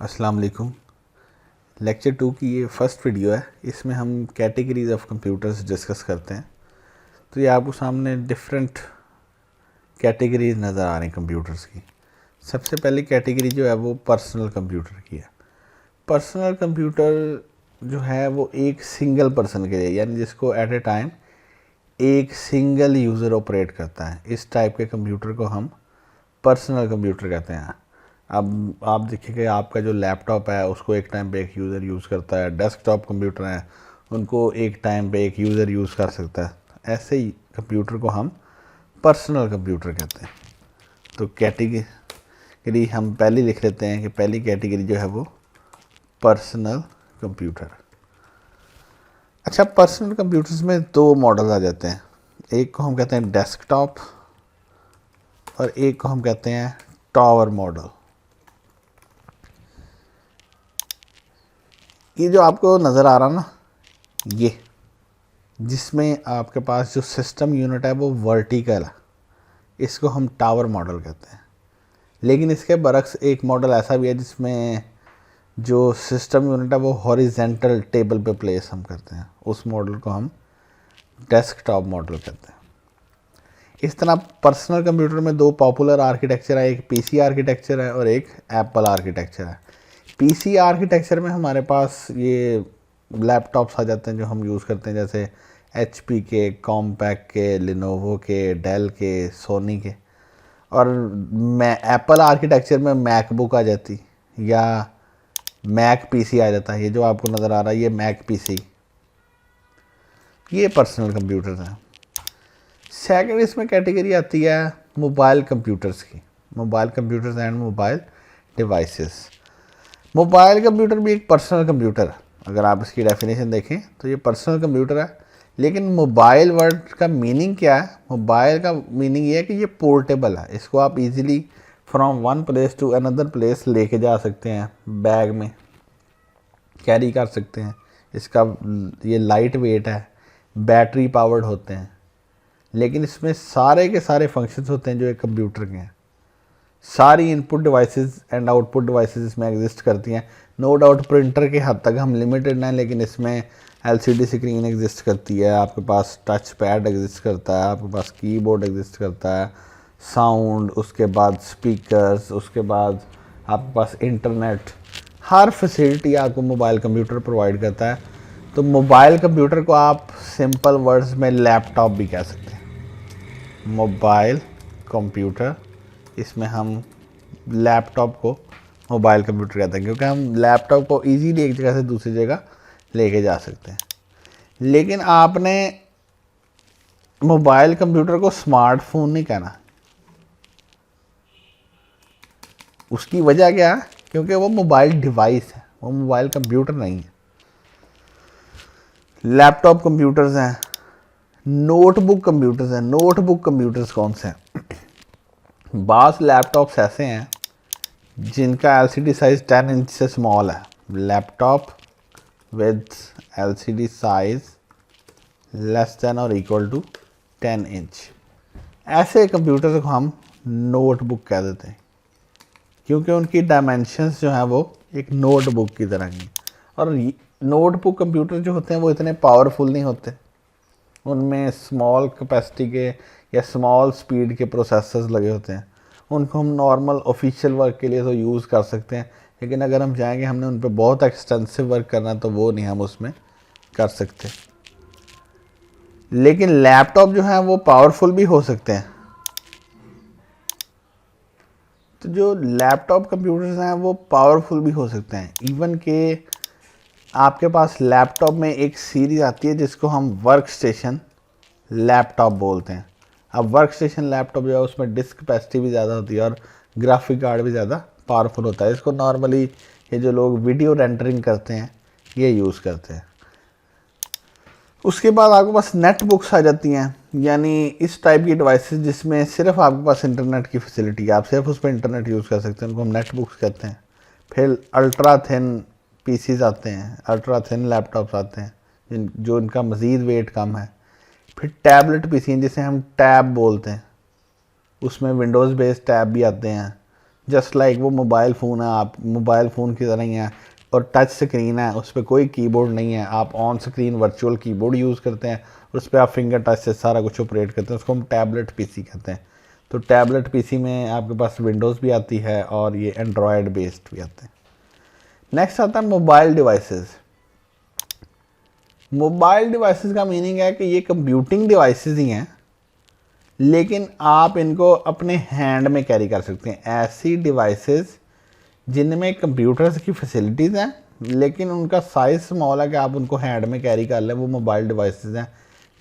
अस्सलाम वालेकुम। लेक्चर 2 की ये फर्स्ट वीडियो है। इसमें हम कैटेगरीज ऑफ कंप्यूटर्स डिस्कस करते हैं। तो ये आपको सामने डिफरेंट कैटेगरीज नज़र आ रही हैं कंप्यूटर्स की। सबसे पहली कैटेगरी जो है वो पर्सनल कंप्यूटर की है। पर्सनल कंप्यूटर जो है वो एक सिंगल पर्सन के लिए, यानी जिसको एट ए टाइम एक सिंगल यूज़र ऑपरेट करता है, इस टाइप के कंप्यूटर को हम पर्सनल कंप्यूटर कहते हैं। अब आप देखिए आपका जो लैपटॉप है उसको एक टाइम पे एक यूज़र यूज़ करता है, डेस्कटॉप कंप्यूटर हैं उनको एक टाइम पे एक यूज़र यूज़ कर सकता है। ऐसे ही कंप्यूटर को हम पर्सनल कंप्यूटर कहते हैं। तो कैटेगरी हम पहली लिख लेते हैं कि पहली कैटेगरी जो है वो पर्सनल कंप्यूटर। अच्छा, पर्सनल कंप्यूटर्स में दो मॉडल आ जाते हैं। एक को हम कहते हैं डेस्कटॉप और एक को हम कहते हैं टावर मॉडल। ये जो आपको नज़र आ रहा ना, ये जिसमें आपके पास जो सिस्टम यूनिट है वो वर्टिकल है, इसको हम टावर मॉडल कहते हैं। लेकिन इसके बरक्स एक मॉडल ऐसा भी है जिसमें जो सिस्टम यूनिट है वो हॉरिजेंटल टेबल पे प्लेस हम करते हैं, उस मॉडल को हम डेस्कटॉप मॉडल कहते हैं। इस तरह पर्सनल कंप्यूटर में दो पॉपुलर आर्किटेक्चर है, एक पीसी आर्किटेक्चर है और एक एप्पल आर्किटेक्चर है। पीसी आर्किटेक्चर में हमारे पास ये लैपटॉप्स आ जाते हैं जो हम यूज़ करते हैं, जैसे एचपी के, कॉम्पैक के, लिनोवो के, डेल के, सोनी के। और मैं एप्पल आर्किटेक्चर में मैकबुक आ जाती या मैक पीसी आ जाता है। ये जो आपको नज़र आ रहा है ये मैक पीसी, ये पर्सनल कंप्यूटर्स हैं। सेकंड इसमें कैटेगरी आती है मोबाइल कंप्यूटर्स की, mobile computers and mobile devices. Mobile computer भी एक पर्सनल कंप्यूटर है। अगर आप इसकी डेफिनेशन देखें तो ये पर्सनल कंप्यूटर है। लेकिन मोबाइल वर्ड का मीनिंग क्या है? मोबाइल का मीनिंग ये है कि ये पोर्टेबल है, इसको आप easily from one place to another place लेके जा सकते हैं, बैग में कैरी कर सकते हैं। इसका ये लाइट वेट है, बैटरी पावर्ड होते हैं, लेकिन इसमें सारे के सारे फंक्शंस होते हैं जो एक कंप्यूटर के हैं। सारी input devices and output devices इसमें एग्जिस्ट करती हैं। नो डाउट प्रिंटर के हद तक हम लिमिटेड हैं, लेकिन इसमें एलसीडी स्क्रीन एग्जिस्ट करती है, आपके पास टच पैड एग्जिस्ट करता है, आपके पास कीबोर्ड एग्जिस्ट करता है, साउंड, उसके बाद स्पीकर्स, उसके बाद आपके पास इंटरनेट, हर फैसिलिटी आपको मोबाइल कंप्यूटर प्रोवाइड करता है। तो मोबाइल कंप्यूटर को आप सिंपल वर्ड्स में लैपटॉप भी कह सकते हैं। मोबाइल कंप्यूटर, इसमें हम लैपटॉप को मोबाइल कंप्यूटर कहते हैं क्योंकि हम लैपटॉप को इजीली एक जगह से दूसरी जगह लेके जा सकते हैं। लेकिन आपने मोबाइल कंप्यूटर को स्मार्टफोन नहीं कहना। उसकी वजह क्या है? क्योंकि वो मोबाइल डिवाइस है, वो मोबाइल कंप्यूटर नहीं है। लैपटॉप कंप्यूटर्स हैं, नोटबुक कंप्यूटर्स हैं। नोटबुक कंप्यूटर्स कौन से हैं? बास लैपटॉप्स ऐसे हैं जिनका एलसीडी साइज़ 10 इंच से स्मॉल है। Laptop with LCD size less than और इक्वल टू 10 इंच, ऐसे कंप्यूटर को हम नोटबुक कह देते हैं क्योंकि उनकी डायमेंशंस जो हैं वो एक नोटबुक की तरह की। और नोटबुक कंप्यूटर जो होते हैं वो इतने पावरफुल नहीं होते, उनमें स्मॉल कैपेसिटी के या स्मॉल स्पीड के प्रोसेसर्स लगे होते हैं। उनको हम नॉर्मल ऑफिशियल वर्क के लिए तो यूज़ कर सकते हैं, लेकिन अगर हम चाहेंगे हमने उन पर बहुत एक्सटेंसिव वर्क करना तो वो नहीं हम उसमें कर सकते। लेकिन लैपटॉप जो है वो पावरफुल भी हो सकते हैं। तो जो लैपटॉप कंप्यूटर्स हैं वो पावरफुल भी हो सकते हैं। इवन के आपके पास लैपटॉप में एक सीरीज़ आती है जिसको हम वर्क स्टेशन लैपटॉप बोलते हैं। अब वर्क स्टेशन लैपटॉप जो है उसमें डिस्क कैपेसिटी भी ज़्यादा होती है और ग्राफिक कार्ड भी ज़्यादा पावरफुल होता है। इसको नॉर्मली ये जो लोग वीडियो रेंडरिंग करते हैं ये यूज़ करते हैं। उसके बाद आपके पास नेट बुक्स आ जाती हैं, यानी इस टाइप की डिवाइसेस जिसमें सिर्फ आपके पास इंटरनेट की फैसिलिटी है, आप सिर्फ उस पर इंटरनेट यूज़ कर सकते हैं, उनको हम नेट बुक्स कहते हैं। फिर अल्ट्रा थिन पीसीज आते हैं, अल्ट्रा थिन लैपटॉप्स आते हैं जो इनका मज़ीद वेट कम है। फिर टैबलेट पीसी हैं जिसे हम टैब बोलते हैं, उसमें विंडोज़ बेस्ड टैब भी आते हैं जस्ट लाइक वो मोबाइल फ़ोन है, आप मोबाइल फ़ोन की तरह ही है और टच स्क्रीन है, उस पर कोई कीबोर्ड नहीं है, आप on screen virtual keyboard use करते हैं और उस पर आप फिंगर टच से सारा कुछ ऑपरेट करते हैं, उसको हम टैबलेट पीसी कहते हैं। तो टैबलेट पीसी में आपके पास विंडोज़ भी आती है और ये एंड्रॉयड बेस्ड भी आते हैं। नेक्स्ट आता है मोबाइल डिवाइसेस। मोबाइल डिवाइसेस का मीनिंग है कि ये कंप्यूटिंग डिवाइसेस ही हैं, लेकिन आप इनको अपने हैंड में कैरी कर सकते हैं। ऐसी डिवाइसेस जिनमें कंप्यूटर्स की फैसिलिटीज़ हैं लेकिन उनका साइज़ स्मॉल है कि आप उनको हैंड में कैरी कर लें, वो मोबाइल डिवाइसेस हैं।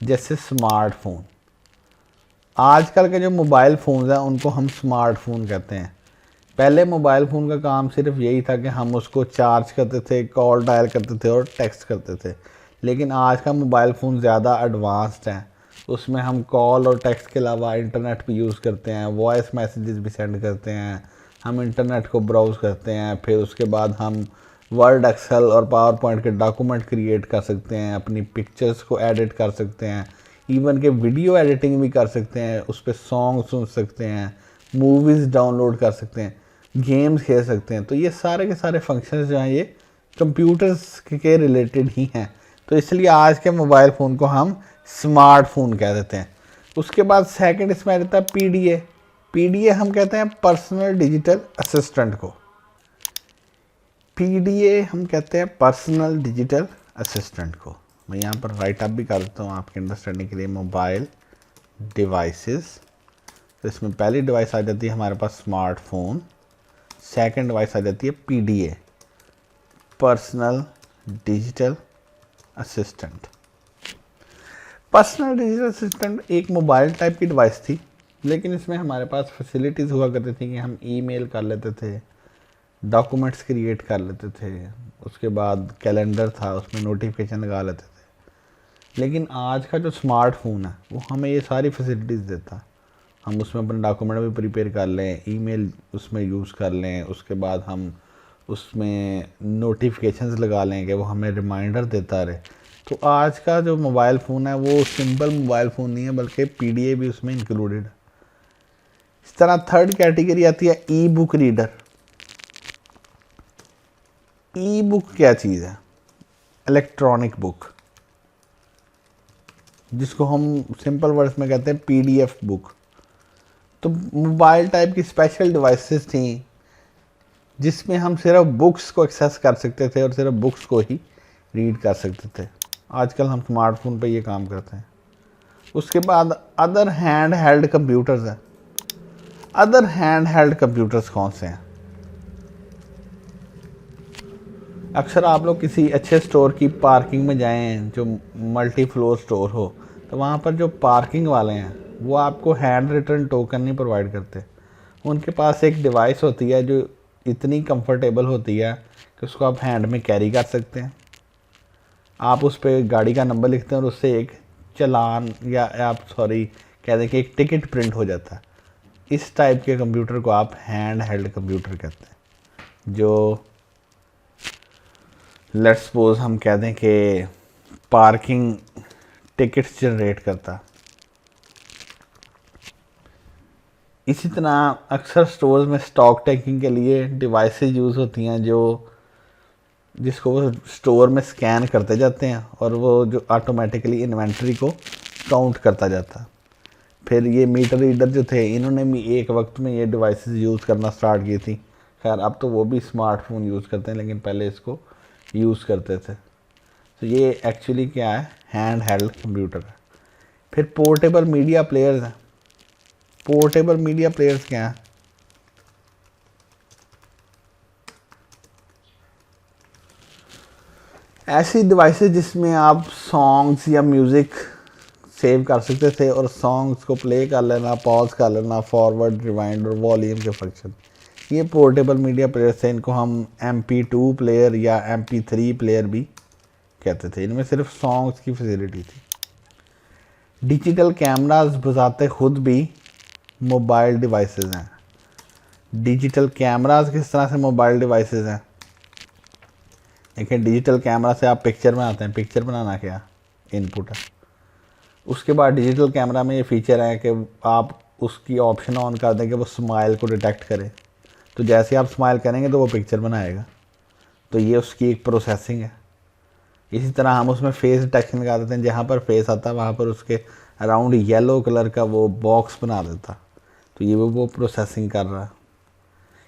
जैसे स्मार्टफोन, आजकल के जो मोबाइल फ़ोन्स हैं उनको हम स्मार्टफोन कहते हैं। पहले मोबाइल फ़ोन का काम सिर्फ यही था कि हम उसको चार्ज करते थे, कॉल डायल करते थे और टेक्स्ट करते थे, लेकिन आज का मोबाइल फ़ोन ज़्यादा एडवांस्ड है। उसमें हम कॉल और टेक्स्ट के अलावा इंटरनेट भी यूज़ करते हैं, वॉइस मैसेजेस भी सेंड करते हैं, हम इंटरनेट को ब्राउज़ करते हैं, फिर उसके बाद हम वर्ड, एक्सेल और पावर पॉइंट के डॉक्यूमेंट क्रिएट कर सकते हैं, अपनी पिक्चर्स को एडिट कर सकते हैं, इवन के वीडियो एडिटिंग भी कर सकते हैं, उस पर सॉन्ग सुन सकते हैं, मूवीज़ डाउनलोड कर सकते हैं, गेम्स खेल सकते हैं। तो ये सारे के सारे फंक्शंस जो हैं ये कंप्यूटर्स के रिलेटेड ही हैं, तो इसलिए आज के मोबाइल फ़ोन को हम स्मार्टफोन कह देते हैं। उसके बाद सेकंड इसमें आ जाता है पीडीए। पीडीए हम कहते हैं पर्सनल डिजिटल असिस्टेंट को। पीडीए हम कहते हैं पर्सनल डिजिटल असिस्टेंट को। मैं यहाँ पर राइट अप भी कर देता हूँ आपके अंडरस्टैंडिंग के लिए। मोबाइल डिवाइसेस, तो इसमें पहली डिवाइस आ जाती है हमारे पास स्मार्टफोन, सेकंड डिवाइस आ जाती है PDA personal digital assistant. Personal digital assistant एक मोबाइल टाइप की डिवाइस थी, लेकिन इसमें हमारे पास फैसिलिटीज़ हुआ करती थी कि हम ईमेल कर लेते थे, डॉक्यूमेंट्स क्रिएट कर लेते थे, उसके बाद कैलेंडर था उसमें नोटिफिकेशन लगा लेते थे। लेकिन आज का जो स्मार्टफोन है वो हमें ये सारी फैसिलिटीज़ देता है। हम उसमें अपने डॉक्यूमेंट भी प्रिपेयर कर लें, ईमेल उसमें यूज़ कर लें, उसके बाद हम उसमें नोटिफिकेशंस लगा लें कि वो हमें रिमाइंडर देता रहे। तो आज का जो मोबाइल फ़ोन है वो सिंपल मोबाइल फ़ोन नहीं है, बल्कि पीडीए भी उसमें इंक्लूडेड है। इस तरह थर्ड कैटेगरी आती है ई बुक रीडर। ई बुक क्या चीज़ है? इलेक्ट्रॉनिक बुक, जिसको हम सिंपल वर्ड्स में कहते हैं पीडीएफ बुक। तो मोबाइल टाइप की स्पेशल डिवाइसेस थी जिसमें हम सिर्फ बुक्स को एक्सेस कर सकते थे और सिर्फ बुक्स को ही रीड कर सकते थे। आजकल हम स्मार्टफोन पे ये काम करते हैं। उसके बाद अदर हैंड हेल्ड कंप्यूटर्स हैं। अदर हैंड हेल्ड कंप्यूटर्स कौन से हैं? अक्सर आप लोग किसी अच्छे स्टोर की पार्किंग में जाएं जो मल्टी फ्लोर स्टोर हो, तो वहाँ पर जो पार्किंग वाले हैं वो आपको हैंड रिटर्न टोकन नहीं प्रोवाइड करते। उनके पास एक डिवाइस होती है जो इतनी कंफर्टेबल होती है कि उसको आप हैंड में कैरी कर सकते हैं। आप उस पर गाड़ी का नंबर लिखते हैं और उससे एक चालान या आप कह दें कि एक टिकट प्रिंट हो जाता है। इस टाइप के कंप्यूटर को आप हैंड हेल्ड कंप्यूटर कहते हैं, जो लेट्स सपोज हम कह दें कि पार्किंग टिकट्स जनरेट करता। इसी तरह अक्सर स्टोर्स में स्टॉक टेकिंग के लिए डिवाइसेस यूज़ होती हैं जिसको वो स्टोर में स्कैन करते जाते हैं और वो जो ऑटोमेटिकली इन्वेंट्री को काउंट करता जाता है। फिर ये मीटर रीडर जो थे, इन्होंने भी एक वक्त में ये डिवाइसेस यूज़ करना स्टार्ट की थी। खैर अब तो वो भी स्मार्टफोन यूज़ करते हैं, लेकिन पहले इसको यूज़ करते थे। तो ये एक्चुअली क्या है? हैंड हेल्ड कंप्यूटर है। फिर पोर्टेबल मीडिया प्लेयर्स हैं। पोर्टेबल मीडिया प्लेयर्स क्या हैं? ऐसी डिवाइसेस जिसमें आप सॉन्ग्स या म्यूज़िक सेव कर सकते थे और सॉन्ग्स को प्ले कर लेना, पॉज कर लेना, फॉरवर्ड, रिवाइंड और वॉल्यूम के फंक्शन। ये पोर्टेबल मीडिया प्लेयर्स थे। इनको हम MP2 प्लेयर या MP3 प्लेयर भी कहते थे। इनमें सिर्फ सॉन्ग्स की फैसिलिटी थी। डिजिटल कैमरास बजाते खुद भी मोबाइल डिवाइसेस हैं। डिजिटल कैमरास किस तरह से मोबाइल डिवाइसेस हैं? देखिए, डिजिटल कैमरा से आप पिक्चर बनाते हैं। पिक्चर बनाना क्या इनपुट है। उसके बाद डिजिटल कैमरा में ये फीचर है कि आप उसकी ऑप्शन ऑन कर दें कि वो स्माइल को डिटेक्ट करे। तो जैसे आप स्माइल करेंगे तो वो पिक्चर बनाएगा। तो ये उसकी एक प्रोसेसिंग है। इसी तरह हम उसमें फेस डिटेक्शन लगा देते हैं, जहाँ पर फेस आता है वहाँ पर उसके अराउंड येलो कलर का वो बॉक्स बना देता, तो ये वो प्रोसेसिंग कर रहा है।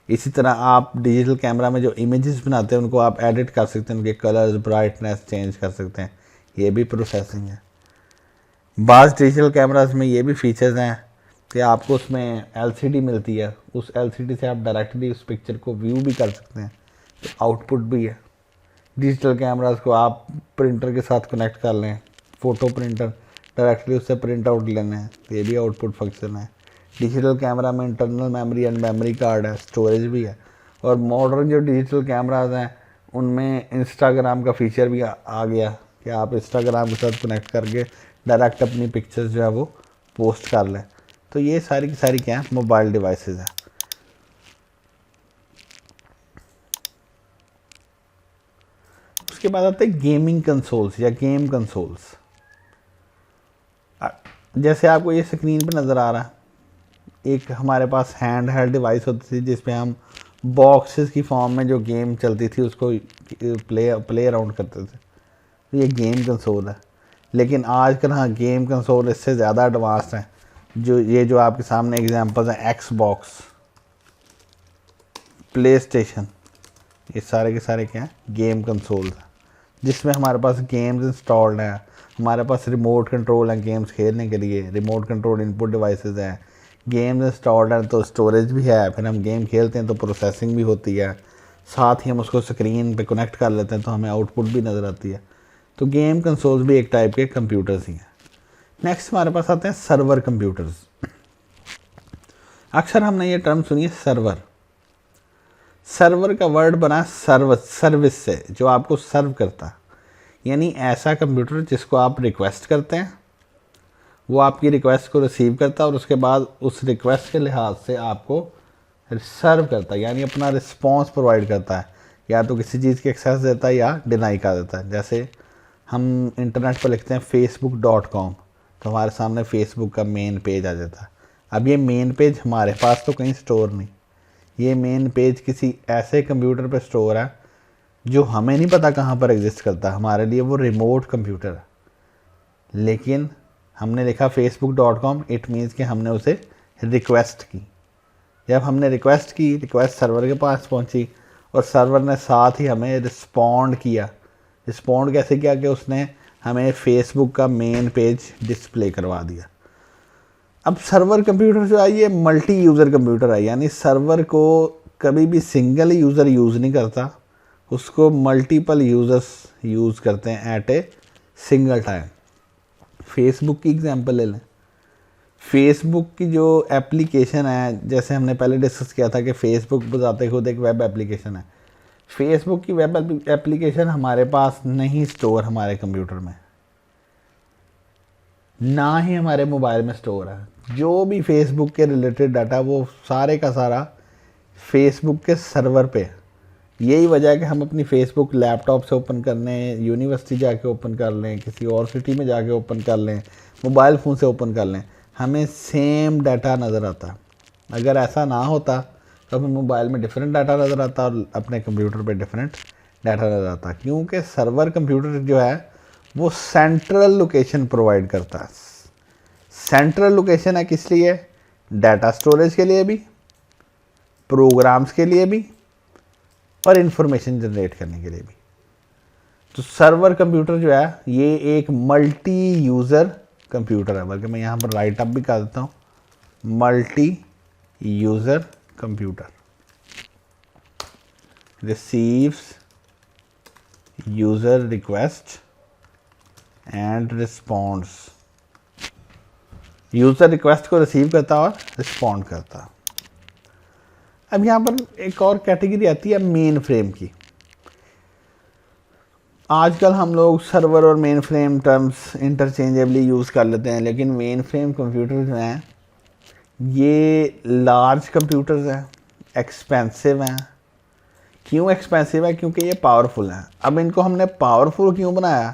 इसी तरह आप डिजिटल कैमरा में जो इमेजेस बनाते हैं उनको आप एडिट कर सकते हैं, उनके कलर्स ब्राइटनेस चेंज कर सकते हैं, ये भी प्रोसेसिंग है। बाज़ डिजिटल कैमरास में ये भी फीचर्स हैं कि आपको उसमें एलसीडी मिलती है, उस एलसीडी से आप डायरेक्टली उस पिक्चर को व्यू भी कर सकते हैं, तो आउटपुट भी है। डिजिटल कैमरास को आप प्रिंटर के साथ कनेक्ट कर लें, फ़ोटो प्रिंटर, डायरेक्टली उससे प्रिंट आउट लेने हैं, तो ये भी आउटपुट फंक्शन है। डिजिटल कैमरा में internal memory and memory card है, स्टोरेज भी है। और मॉडर्न जो डिजिटल कैमराज हैं उनमें इंस्टाग्राम का फीचर भी आ गया कि आप इंस्टाग्राम के साथ कनेक्ट करके डायरेक्ट अपनी पिक्चर्स जो है वो पोस्ट कर लें। तो ये सारी की सारी क्या है, मोबाइल डिवाइसेस हैं। उसके बाद आते हैं गेमिंग कंसोल्स या गेम कंसोल्स। जैसे आपको ये स्क्रीन पे नज़र आ रहा है, एक हमारे पास हैंड हेल्ड डिवाइस होती थी जिसपे हम बॉक्सेस की फॉर्म में जो गेम चलती थी उसको प्ले अराउंड करते थे, तो ये गेम कंसोल है। लेकिन आजकल हाँ, गेम कंसोल इससे ज़्यादा एडवांस हैं। जो आपके सामने एग्जांपल्स हैं, एक्सबॉक्स, प्ले स्टेशन, ये सारे के सारे क्या हैं, गेम कंसोल्स हैं, जिसमें हमारे पास गेम्स इंस्टॉल्ड हैं। हमारे पास रिमोट कंट्रोल हैं गेम्स खेलने के लिए, रिमोट कंट्रोल इनपुट डिवाइसेस हैं, गेम्स इंस्टॉल्ड हैं तो स्टोरेज भी है, फिर हम गेम खेलते हैं तो प्रोसेसिंग भी होती है, साथ ही हम उसको स्क्रीन पे कनेक्ट कर लेते हैं तो हमें आउटपुट भी नज़र आती है। तो गेम कंसोल्स भी एक टाइप के कंप्यूटर्स ही हैं। नेक्स्ट हमारे पास आते हैं सर्वर कंप्यूटर्स। अक्सर हमने ये टर्म सुनी है, सर्वर। सर्वर का वर्ड बना सर्विस से, जो आपको सर्व करता है, यानी ऐसा कंप्यूटर जिसको आप रिक्वेस्ट करते हैं, वो आपकी रिक्वेस्ट को रिसीव करता है और उसके बाद उस रिक्वेस्ट के लिहाज से आपको सर्व करता है, यानी अपना रिस्पॉन्स प्रोवाइड करता है, या तो किसी चीज़ की एक्सेस देता है या डिनाई कर देता है। जैसे हम इंटरनेट पर लिखते हैं facebook.com, तो हमारे सामने फेसबुक का मेन पेज आ जाता है। अब ये मेन पेज हमारे पास तो कहीं स्टोर नहीं, ये मेन पेज किसी ऐसे कंप्यूटर पर स्टोर है जो हमें नहीं पता कहाँ पर एग्जिस्ट करता। हमारे लिए वो रिमोट कंप्यूटर है, लेकिन हमने लिखा facebook.com, इट मीन्स कि हमने उसे रिक्वेस्ट की। जब हमने रिक्वेस्ट की, रिक्वेस्ट सर्वर के पास पहुंची और सर्वर ने साथ ही हमें रिस्पॉन्ड किया। रिस्पॉन्ड कैसे किया कि उसने हमें फेसबुक का मेन पेज डिस्प्ले करवा दिया। अब सर्वर कंप्यूटर जो है ये मल्टी यूज़र कंप्यूटर है, यानी सर्वर को कभी भी सिंगल यूज़र यूज़ नहीं करता, उसको मल्टीपल यूज़र्स यूज़ करते हैं at a single time. Facebook की एग्जांपल ले लें। फेसबुक की जो एप्लीकेशन है, जैसे हमने पहले डिस्कस किया था कि फेसबुक बताते खुद एक वेब एप्लीकेशन है। फेसबुक की वेब एप्लीकेशन हमारे पास नहीं स्टोर, हमारे कंप्यूटर में ना ही हमारे मोबाइल में स्टोर है। जो भी फेसबुक के रिलेटेड डाटा वो सारे का सारा फेसबुक के सर्वर पे है। यही वजह है कि हम अपनी फेसबुक लैपटॉप से ओपन कर लें, यूनिवर्सिटी जाके ओपन कर लें, किसी और सिटी में जाके ओपन कर लें, मोबाइल फ़ोन से ओपन कर लें, हमें सेम डाटा नज़र आता। अगर ऐसा ना होता तो हमें मोबाइल में डिफरेंट डाटा नज़र आता और अपने कंप्यूटर पे डिफरेंट डाटा नज़र आता, क्योंकि सर्वर कंप्यूटर जो है वो सेंट्रल लोकेशन प्रोवाइड करता है। सेंट्रल लोकेशन है किस लिए? डाटा स्टोरेज के लिए भी, प्रोग्राम्स के लिए भी और इन्फॉर्मेशन जनरेट करने के लिए भी। तो सर्वर कंप्यूटर जो है ये एक मल्टी यूज़र कंप्यूटर है, बल्कि मैं यहाँ पर राइट अप भी कर देता हूँ, multi user computer receives user request and responds. User request को रिसीव करता और रिस्पॉन्ड करता। अब यहाँ पर एक और कैटेगरी आती है मेन फ्रेम की। आजकल हम लोग सर्वर और main frame terms interchangeably use कर लेते हैं, लेकिन मेन फ्रेम कंप्यूटर जो हैं ये लार्ज कंप्यूटर्स हैं, एक्सपेंसिव हैं। क्यों एक्सपेंसिव है? क्योंकि ये पावरफुल हैं। अब इनको हमने पावरफुल क्यों बनाया?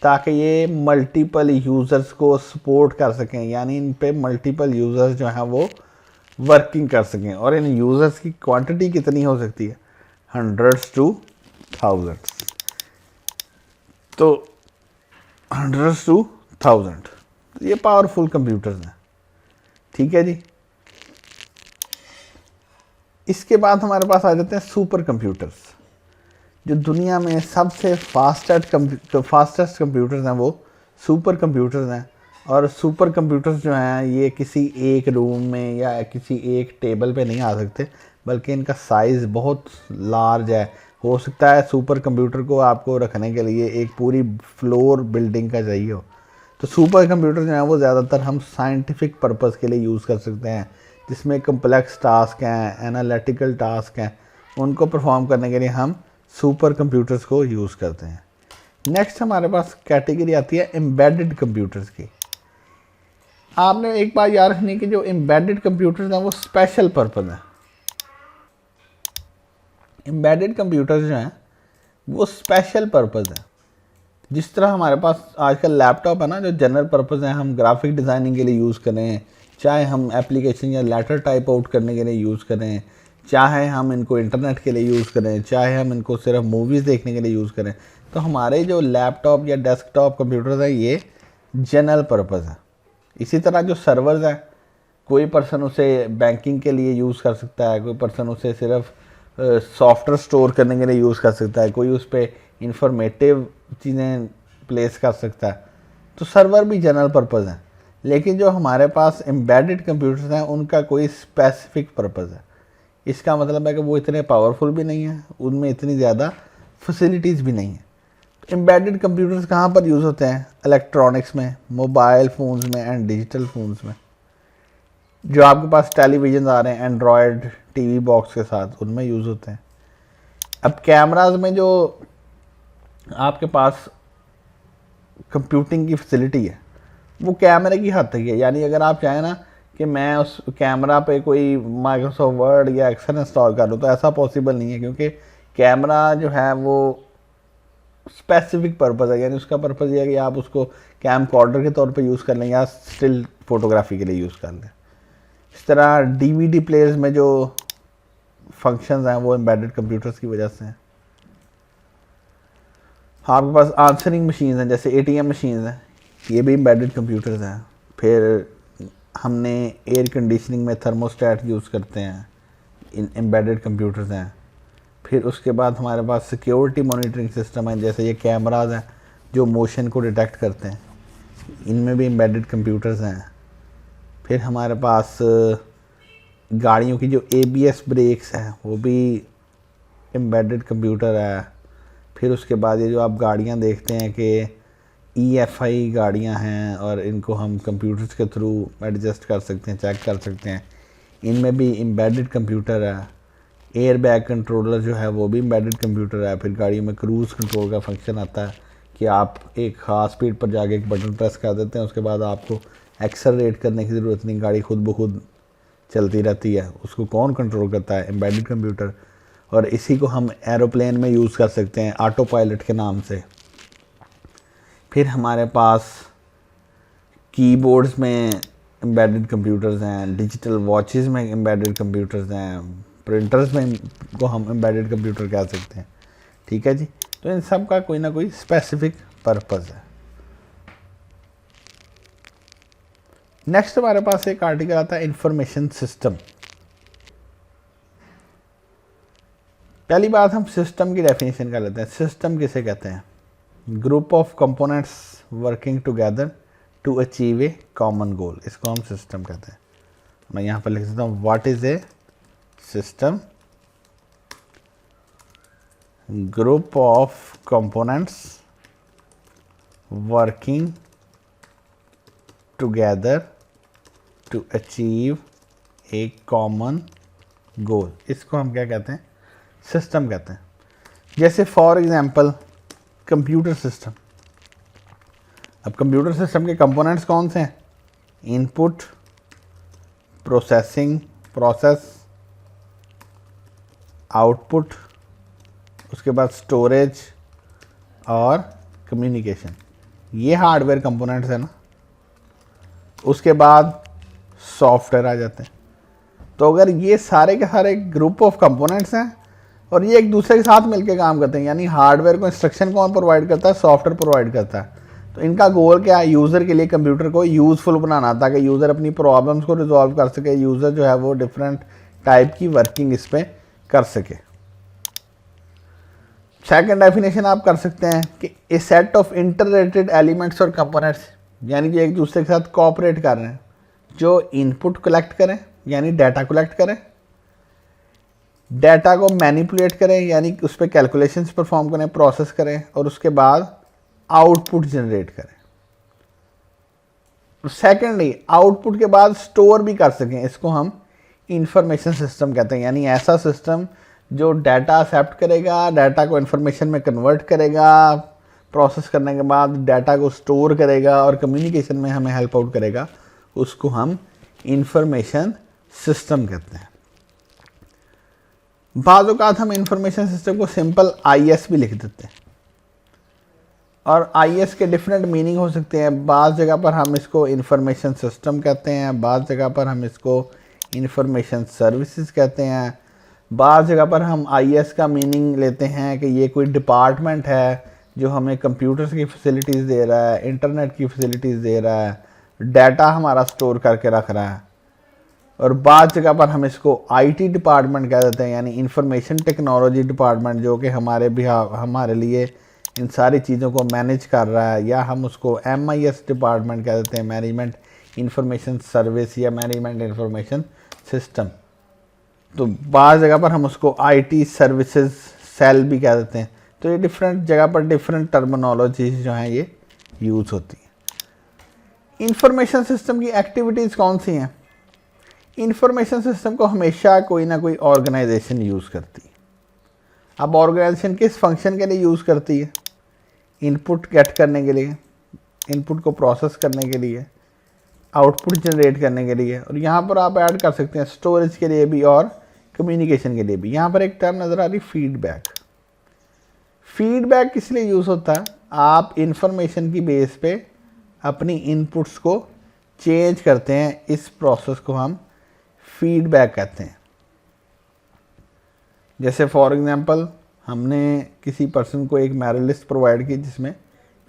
ताकि ये मल्टीपल यूज़र्स को सपोर्ट कर सकें, यानी इन पे मल्टीपल यूज़र्स जो हैं वो वर्किंग कर सकें। और इन यूज़र्स की क्वांटिटी कितनी हो सकती है, हंड्रेड्स टू थाउजेंड्स। तो हंड्रेड्स टू थाउजेंड, ये पावरफुल कंप्यूटर्स हैं। ठीक है जी। इसके बाद हमारे पास आ जाते हैं सुपर कंप्यूटर्स। जो दुनिया में सबसे फास्टेस्ट कंप्यूटर्स हैं वो सुपर कंप्यूटर्स हैं। और सुपर कंप्यूटर्स जो हैं ये किसी एक रूम में या किसी एक टेबल पे नहीं आ सकते, बल्कि इनका साइज़ बहुत लार्ज है। हो सकता है सुपर कंप्यूटर को आपको रखने के लिए एक पूरी फ्लोर बिल्डिंग का चाहिए हो। तो सुपर कंप्यूटर जो है वो ज़्यादातर हम साइंटिफिक पर्पज़ के लिए यूज़ कर सकते हैं, जिसमें कम्प्लेक्स टास्क हैं, एनालिटिकल टास्क हैं, उनको परफॉर्म करने के लिए हम सुपर कंप्यूटर्स को यूज़ करते हैं। नेक्स्ट हमारे पास कैटेगरी आती है एम्बेडेड कंप्यूटर्स की। आपने एक बात याद रखनी कि जो एम्बेडेड कंप्यूटर्स हैं वो स्पेशल पर्पज़ हैं। एम्बेडेड कंप्यूटर्स जो हैं वो स्पेशल पर्पज़ है। जिस तरह हमारे पास आजकल लैपटॉप है ना, जो जनरल पर्पज़ है, हम ग्राफिक डिज़ाइनिंग के लिए यूज़ करें, चाहे हम एप्लीकेशन या लेटर टाइप आउट करने के लिए यूज़ करें, चाहे हम इनको इंटरनेट के लिए यूज़ करें, चाहे हम इनको सिर्फ मूवीज़ देखने के लिए यूज़ करें, तो हमारे जो लैपटॉप या डेस्कटॉप कंप्यूटर्स हैं ये जनरल पर्पज़ है। इसी तरह जो सर्वर्स हैं, कोई पर्सन उसे बैंकिंग के लिए यूज़ कर सकता है, कोई पर्सन उसे सिर्फ सॉफ्टवेयर स्टोर करने के लिए यूज़ कर सकता है, कोई उस पर इंफॉर्मेटिव चीज़ें प्लेस कर सकता है। तो सर्वर भी जनरल पर्पज़ हैं। लेकिन जो हमारे पास एम्बेडेड कंप्यूटर्स हैं उनका कोई स्पेसिफिक पर्पज़ है। इसका मतलब है कि वो इतने पावरफुल भी नहीं है, उनमें इतनी ज़्यादा फैसिलिटीज़ भी नहीं है। एम्बेडेड कंप्यूटर्स कहाँ पर यूज़ होते हैं, इलेक्ट्रॉनिक्स में, मोबाइल फ़ोन्स में एंड डिजिटल फ़ोन्स में। जो आपके पास टेलीविज़न आ रहे हैं एंड्रॉयड टीवी बॉक्स के साथ, उनमें यूज़ होते हैं। अब कैमराज में जो आपके पास कंप्यूटिंग की फैसिलिटी है वो कैमरे की हद तक है। यानी अगर आप चाहें ना कि मैं उस कैमरा पे कोई माइक्रोसॉफ्ट वर्ड या एक्सेल इंस्टॉल कर लूँ, तो ऐसा पॉसिबल नहीं है, क्योंकि कैमरा जो है वो स्पेसिफिक पर्पज़ है। यानी उसका पर्पज़ ये है कि आप उसको कैम कॉर्डर के तौर पे यूज़ कर लें या स्टिल फोटोग्राफी के लिए यूज़ कर लें। इस तरह डीवीडी प्लेयर्स में जो फंक्शंस हैं वो एम्बेडेड कंप्यूटर्स की वजह से हैं। आपके पास आंसरिंग मशीन हैं, जैसे एटीएम मशीन हैं, ये भी एम्बेडेड कंप्यूटर्स हैं। फिर हमने एयर कंडीशनिंग में थर्मोस्टेट यूज़ करते हैं, इन एम्बेडेड कंप्यूटर्स हैं। फिर उसके बाद हमारे पास सिक्योरिटी मॉनिटरिंग सिस्टम है, जैसे ये कैमराज हैं जो मोशन को डिटेक्ट करते हैं, इनमें भी एम्बेडेड कंप्यूटर्स हैं। फिर हमारे पास गाड़ियों की जो ABS ब्रेक्स हैं वो भी एम्बेडेड कंप्यूटर है। फिर उसके बाद ये जो आप गाड़ियाँ देखते हैं कि EFI गाड़ियाँ हैं और इनको हम कंप्यूटर्स के थ्रू एडजस्ट कर सकते हैं, चेक कर सकते हैं, इनमें भी एम्बेडेड कंप्यूटर है। एयर बैग कंट्रोलर जो है वो भी एम्बेडेड कंप्यूटर है। फिर गाड़ियों में क्रूज़ कंट्रोल का फंक्शन आता है कि आप एक ख़ास स्पीड पर जाके एक बटन प्रेस कर देते हैं, उसके बाद आपको एक्सेलरेट करने की ज़रूरत नहीं, गाड़ी खुद ब खुद चलती रहती है। उसको कौन कंट्रोल करता है, एम्बेडेड कंप्यूटर। और इसी को हम एरोप्लेन में यूज़ कर सकते हैं ऑटो पायलट के नाम से। फिर हमारे पास कीबोर्ड्स में एम्बेडेड कंप्यूटर्स हैं, डिजिटल वॉचेस में एम्बेडेड कंप्यूटर्स हैं, प्रिंटर्स में को हम एम्बेडेड कंप्यूटर कह सकते हैं। ठीक है जी। तो इन सब का कोई ना कोई स्पेसिफिक पर्पज़ है। नेक्स्ट हमारे पास एक आर्टिकल आता है इंफॉर्मेशन सिस्टम। पहली बात हम सिस्टम की डेफिनेशन कर लेते हैं। सिस्टम किसे कहते हैं, group of components working together to achieve a common goal, इसको हम सिस्टम कहते हैं। मैं यहाँ पर लिख देता हूँ, what is a system, group of components working together to achieve a common goal, इसको हम क्या कहते हैं, सिस्टम कहते हैं। जैसे फॉर एग्जांपल कंप्यूटर सिस्टम। अब कंप्यूटर सिस्टम के कंपोनेंट्स कौन से हैं, इनपुट, प्रोसेसिंग, प्रोसेस, आउटपुट, उसके बाद स्टोरेज और कम्युनिकेशन, ये हार्डवेयर कंपोनेंट्स है ना। उसके बाद सॉफ्टवेयर आ जाते हैं। तो अगर ये सारे के सारे ग्रुप ऑफ कंपोनेंट्स हैं और ये एक दूसरे के साथ मिलकर काम करते हैं, यानी हार्डवेयर को इंस्ट्रक्शन कौन प्रोवाइड करता है, सॉफ्टवेयर प्रोवाइड करता है। तो इनका गोल क्या है, यूज़र के लिए कंप्यूटर को यूज़फुल बनाना, ताकि यूज़र अपनी प्रॉब्लम्स को रिजॉल्व कर सके, यूज़र जो है वो डिफरेंट टाइप की वर्किंग इस पर कर सके। सेकंड डेफिनेशन आप कर सकते हैं कि ए सेट ऑफ इंटररेटेड एलिमेंट्स और कंपोनेंट्स, यानी कि एक दूसरे के साथ कोऑपरेट कर रहे हैं, जो इनपुट कलेक्ट करें यानी डाटा कलेक्ट करें, डाटा को मैनिपुलेट करें यानी उस पर कैलकुलेशंस परफॉर्म करें, प्रोसेस करें, और उसके बाद आउटपुट जनरेट करें। सेकेंडली आउटपुट के बाद स्टोर भी कर सकें, इसको हम इंफॉर्मेशन सिस्टम कहते हैं, यानी ऐसा सिस्टम जो डाटा एक्सेप्ट करेगा, डाटा को इंफॉर्मेशन में कन्वर्ट करेगा, प्रोसेस करने के बाद डाटा को स्टोर करेगा और कम्युनिकेशन में हमें हेल्प आउट करेगा, उसको हम इंफॉर्मेशन सिस्टम कहते हैं। बाज़ औक़ात हम इंफॉर्मेशन सिस्टम को सिंपल आईएस भी लिख देते हैं, और आईएस के डिफरेंट मीनिंग हो सकते हैं। बाज़ जगह पर हम इसको इंफॉर्मेशन सिस्टम कहते हैं, बाज़ जगह पर हम इसको इंफॉर्मेशन सर्विसेज कहते हैं, बाज़ जगह पर हम आईएस का मीनिंग लेते हैं कि ये कोई डिपार्टमेंट है जो हमें कंप्यूटर्स की फैसिलिटीज़ दे रहा है, इंटरनेट की फैसिलिटीज़ दे रहा है, डाटा हमारा स्टोर करके रख रहा है। और बाज़ जगह पर हम इसको आईटी डिपार्टमेंट कह देते हैं, यानी इंफॉर्मेशन टेक्नोलॉजी डिपार्टमेंट, जो कि हमारे लिए इन सारी चीज़ों को मैनेज कर रहा है, या हम उसको एमआईएस डिपार्टमेंट कह देते हैं, मैनेजमेंट इंफॉर्मेशन सर्विस या मैनेजमेंट इंफॉर्मेशन सिस्टम। तो बाज़ जगह पर हम उसको आईटी सर्विसेज सेल भी कह देते हैं। तो ये डिफरेंट जगह पर डिफरेंट टर्मिनोलॉजीज जो हैं ये यूज़ होती हैं। इंफॉर्मेशन सिस्टम की एक्टिविटीज़ कौन सी हैं? इंफॉर्मेशन सिस्टम को हमेशा कोई ना कोई ऑर्गेनाइजेशन यूज़ करती है। अब ऑर्गेनाइजेशन किस फंक्शन के लिए यूज़ करती है? इनपुट गेट करने के लिए, इनपुट को प्रोसेस करने के लिए, आउटपुट जनरेट करने के लिए, और यहाँ पर आप ऐड कर सकते हैं स्टोरेज के लिए भी और कम्युनिकेशन के लिए भी। यहाँ पर एक टर्म नज़र आ रही फीडबैक। फीडबैक किस लिए यूज़ होता है? आप इंफॉर्मेशन की बेस पे अपनी इनपुट्स को चेंज करते हैं, इस प्रोसेस को हम फीडबैक कहते हैं। जैसे फॉर एग्जांपल हमने किसी पर्सन को एक मेरिट लिस्ट प्रोवाइड की जिसमें